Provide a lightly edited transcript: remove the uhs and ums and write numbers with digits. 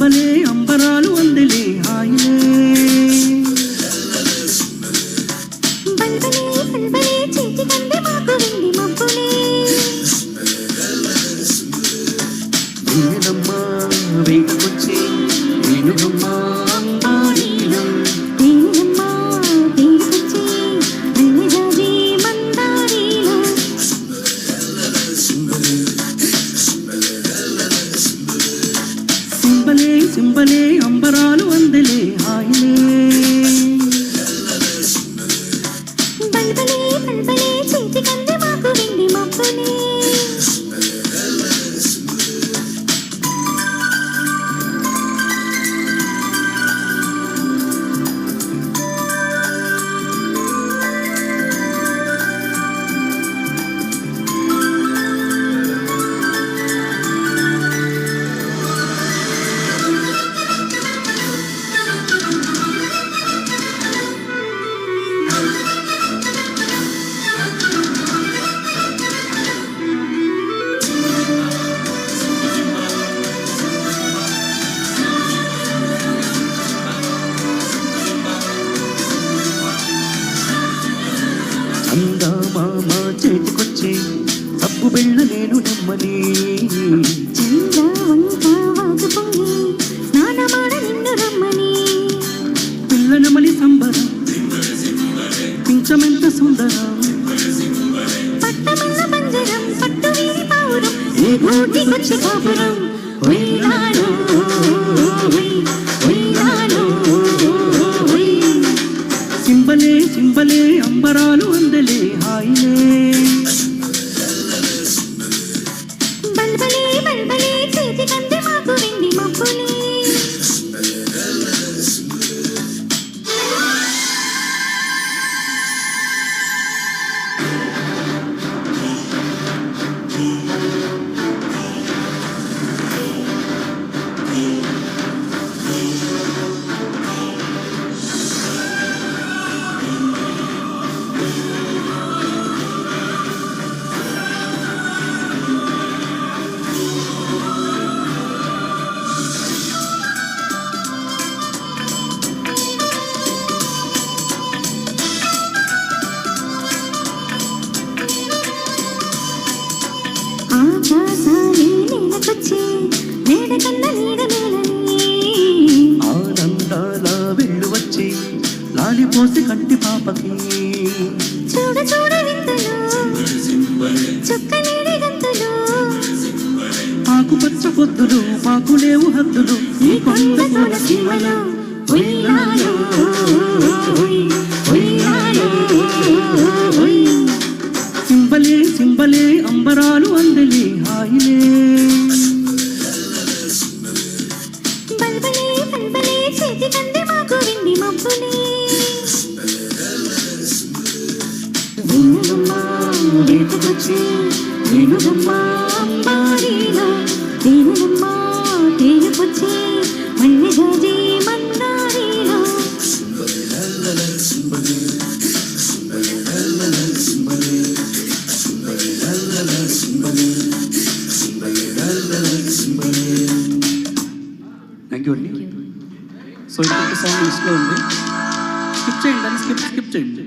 సింబలే అంబరాలు అందలే హాయిలే నేనమ్మా వేడుకొచ్చి నేనుగమ్మా అంబారీలో సింబలే సింబలే అంబరాలు అందలే హాయిలే అందా మామ చేతికొచ్చే తప్పు బిళ్ళ నేను నమ్మని పిల్లనమలి సంబరం పించమెంత సుందరం సింబలే సింబలే అంబరాలు అందలే హాయిలే ఆనందాల వెళ్ళు వచ్చి లాలిపోసి కంటి పాపకి చూడ చూడ వింతలు చుక్కలేని గంతులు ఆకుపచ్చ పొద్దులు మాకు లేవు హద్దులు ఈ కొండ తులసిమలో ఉయ్యాలో ఉయ్యాలో సింబలే సింబలే అంబరాలు అందలే హాయిలే బల్బలే బల్బలే చేతి కంది మాకు విండి మబ్బులే వినుగమ్మా వేటకొచ్చి వినుగమ్మా అంబారీలో వినుగమ్మా తేలిపొచ్చి మల్లెగాజి మందారీలో థ్యాంక్ యూ అండి. సో ఇంకొక సాంగ్ లిస్ట్లో ఉంది, స్కిప్ చేయండి, దాన్ని స్కిప్ చేయండి.